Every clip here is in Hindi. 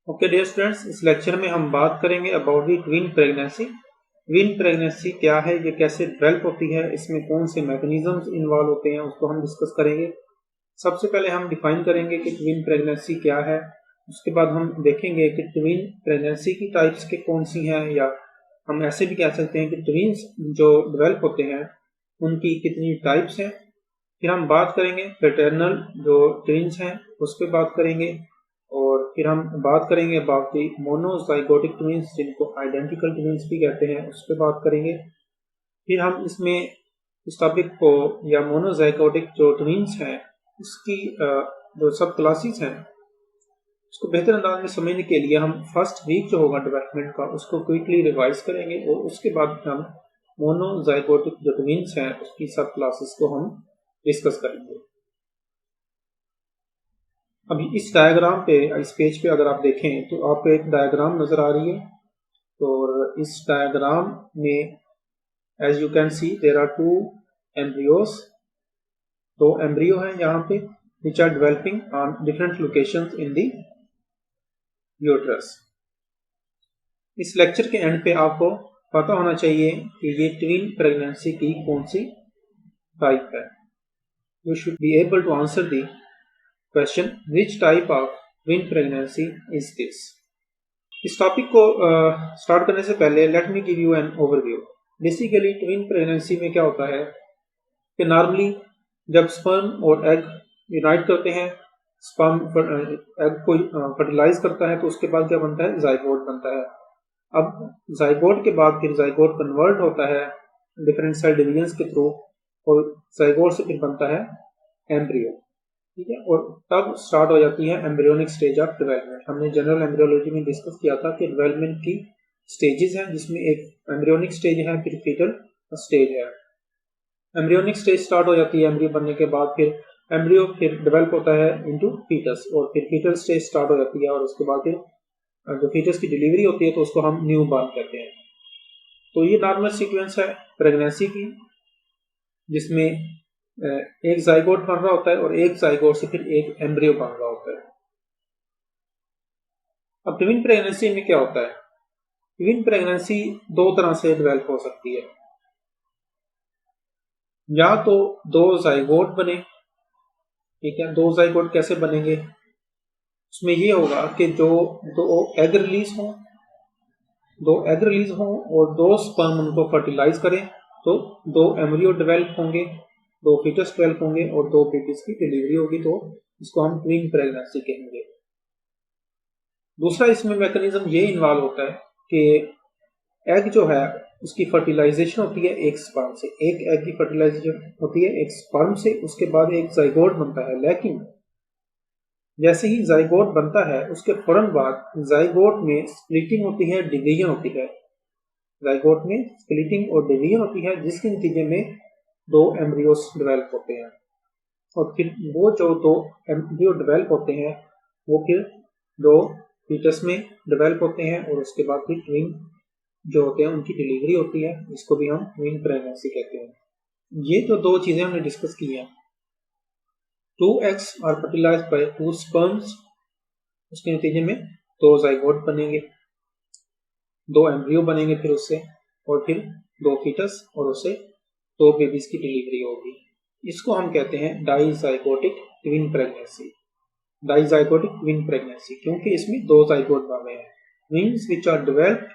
ओके डियर स्टूडेंट्स, इस लेक्चर में हम बात करेंगे about the twin pregnancy. Twin pregnancy क्या है, ये कैसे डेवलप होती है, इसमें कौन से मैकेनिज्म्स इन्वॉल्व होते हैं, उसको हम डिस्कस करेंगे। सबसे पहले हम डिफाइन करेंगे कि ट्विन प्रेगनेंसी क्या है। उसके बाद हम देखेंगे कि ट्विन प्रेगनेंसी की टाइप्स के कौन सी हैं, या हम ऐसे भी कह सकते हैं कि ट्विन्स जो डेवलप होते हैं उनकी कितनी टाइप्स हैं। फिर हम बात करेंगे पैटर्नल जो ट्विन्स हैं उस पर बात करेंगे, और फिर हम बात करेंगे अबाउट दी मोनोजाइगोटिक ट्विन्स जिनको आइडेंटिकल ट्विन्स भी कहते हैं, उस पर बात करेंगे। फिर हम इसमें इस टॉपिक को या मोनोजाइगोटिक जो ट्विन्स हैं उसकी जो सब क्लासेस हैं उसको बेहतर अंदाज में समझने के लिए हम फर्स्ट वीक जो होगा डेवलपमेंट का उसको क्विकली रिवाइज करेंगे, और उसके बाद हम मोनोजाइगोटिक जो ट्विन्स हैं उसकी सब क्लासेस को हम डिस्कस करेंगे। अभी इस डायग्राम पे, इस पेज पे अगर आप देखें तो आपको एक डायग्राम नजर आ रही है, और इस डायग्राम में as you can see there are two embryos. दो एम्ब्रियो हैं यहाँ पे which are developing on different locations in the uterus. इस लेक्चर के एंड पे आपको पता होना चाहिए कि ये ट्विन प्रेगनेंसी की कौन सी टाइप है। You should be able to answer the question which type of twin pregnancy is this. इस टॉपिक को स्टार्ट करने से पहले let me give you an overview. Basically twin pregnancy में क्या होता है कि नॉर्मली जब स्पर्म और एग यूनाइट करते हैं, स्पर्म एग को फर्टिलाइज करता है तो उसके बाद क्या बनता है, जाइगोट बनता है। अब जाइगोट के बाद फिर जाइगोट कन्वर्ट होता है डिफरेंट सेल डिवीजन के थ्रू, और जाइगोट से फिर बनता है एम्ब्रियो, ठीक है। और तब स्टार्ट हो जाती है एम्ब्रियोनिक स्टेज ऑफ डेवलपमेंट। हमने जनरल एम्ब्रियोलॉजी में डिस्कस किया था कि डेवलपमेंट की स्टेजेस हैं, जिसमें एक एम्ब्रियोनिक स्टेज है, फिर फीटल स्टेज है। एम्ब्रियोनिक स्टेज स्टार्ट हो जाती है एम्ब्रियो बनने के बाद, फिर एम्ब्रियो फिर डेवलप होता है इनटू फीटस, और फिर फीटल स्टेज स्टार्ट हो जाती है, और उसके बाद फिर जो फीटस की डिलीवरी होती है तो उसको हम न्यू बॉर्न कहते हैं। तो ये नॉर्मल सीक्वेंस है प्रेगनेंसी की, जिसमें एक जाइगोट बन रहा होता है और एक जाइगोट से फिर एक एम्ब्रियो बन रहा होता है। अब ट्विन प्रेगनेंसी में क्या होता है, ट्विन प्रेगनेंसी दो तरह से डेवलप हो सकती है। या तो दो जाइगोट बने, ठीक है। दो जाइगोट कैसे बनेंगे, उसमें ये होगा कि जो दो एग रिलीज हों और दो स्पर्म उनको फर्टिलाइज करें, तो दो एम्ब्रियो डेवलप होंगे, दो फीटस डेवलप होंगे और दो बेबीज की डिलीवरी होगी, तो इसको हम ट्विन प्रेगनेंसी कहेंगे। दूसरा इसमें मैकेनिज्म ये इन्वॉल्व होता है कि एग जो है उसकी फर्टिलाइजेशन होती है एक स्पर्म से, एक एग की फर्टिलाइजेशन होती है एक स्पर्म से, उसके बाद एक जाइगोट बनता है। लेकिन जैसे ही जाइगोट बनता है उसके फौरन बाद जाइगोट में स्प्लिटिंग होती है, डिवीजन होती है। जाइगोट में स्प्लिटिंग और डिवीजन होती है, जिसके नतीजे में दो एम्ब्रियोस डेवलप होते हैं, और फिर वो जो दो एम्ब्रियो डेवलप होते हैं वो फिर दो फीटस में डेवलप होते हैं, और उसके बाद फिर ट्विन जो होते हैं उनकी डिलीवरी होती है, जिसको भी हम ट्विन प्रेगनेंसी कहते हैं। ये जो दो चीजें हमने डिस्कस की हैं, 2 eggs are fertilised by 2 sperms, उसके नतीजे में दो जाइगोट बनेंगे, दो एम्ब्रियो बनेंगे फिर उससे, और फिर दो फीटस, और उससे दो बेबीज की डिलीवरी होगी। इसको हम कहते हैं dizygotic twin pregnancy. Dizygotic twin pregnancy क्योंकि इसमें दो जाइगोट बन रहे हैं, twins which are developed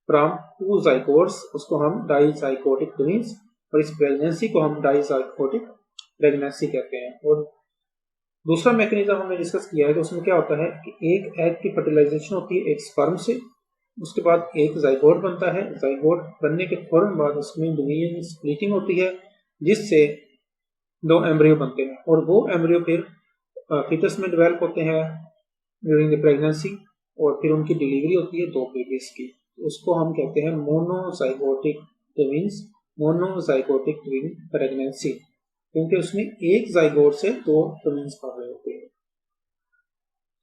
from 2 zygotes, उसको हम डाइजाइगोटिक ट्विन्स, और इस प्रेगनेंसी को हम डाइजाइगोटिक प्रेगनेंसी कहते हैं। और दूसरा मैकेनिज्म हमने डिस्कस किया है कि उसमें क्या होता है कि एक एग की फर्टिलाइजेशन होती है एक स्पर्म से, उसके बाद एक जाइगोट बनता है, जाइगोट बनने के फौरन बाद उसमें डिवीजन स्प्लिटिंग होती है, जिससे दो एम्ब्रियो बनते हैं, और वो एम्ब्रियो फिर फीटस में डेवलप होते हैं ड्यूरिंग द प्रेगनेंसी, और फिर उनकी डिलीवरी होती है दो बेबीज की। उसको हम कहते हैं monozygotic twins, monozygotic twin pregnancy, क्योंकि उसमें एक जाइगोट से दो ट्विन्स बन रहे होते हैं।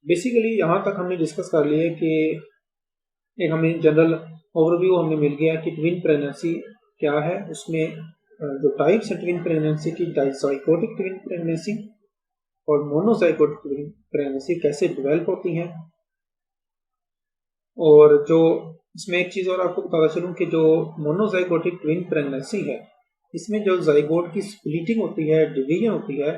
बेसिकली यहाँ तक हमने डिस्कस कर लिया कि एक हमें जनरल ओवरव्यू हमें मिल गया कि ट्विन प्रेगनेंसी क्या है, उसमें जो टाइप्स है ट्विन प्रेगनेंसी की, डाइजाइगोटिक ट्विन प्रेगनेंसी और मोनोजाइगोटिक ट्विन प्रेगनेंसी कैसे डेवलप होती हैं, और जो इसमें एक चीज और आपको बताता चलूं कि जो मोनोजाइगोटिक ट्विन प्रेगनेंसी है, इसमें जो जाइगोट की स्प्लिटिंग होती है, डिवीजन होती है,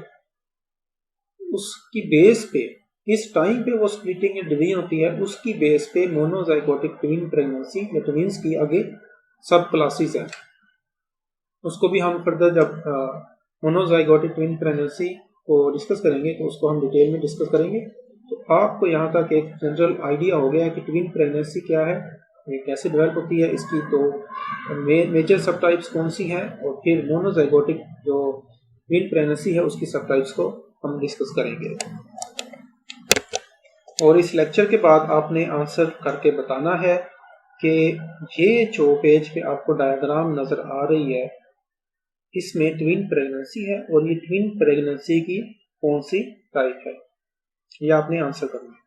उसकी बेस पे, इस टाइम पे वो स्प्लिटिंग या डिवीजन होती है, उसकी बेस पे मोनोजाइगोटिक ट्विन प्रेगनेंसी या ट्विंस की आगे सब क्लासेस हैं। उसको भी हम फर्दर जब मोनोजाइगोटिक ट्विन प्रेगनेंसी को डिस्कस करेंगे तो उसको हम डिटेल में डिस्कस करेंगे। तो आपको यहाँ तक एक जनरल आइडिया हो गया है कि ट्विन प्रेगनेंसी क्या है, ये कैसे डेवलप होती है, इसकी तो मेजर सब टाइप्स कौन सी हैं, और फिर मोनोजाइगोटिक जो ट्विन प्रेगनेंसी है उसकी सब टाइप्स को हम डिस्कस करेंगे। और इस लेक्चर के बाद आपने आंसर करके बताना है कि ये जो पेज पे आपको डायग्राम नजर आ रही है, इसमें ट्विन प्रेगनेंसी है और ये ट्विन प्रेगनेंसी की कौन सी टाइप है, ये आपने आंसर करना है।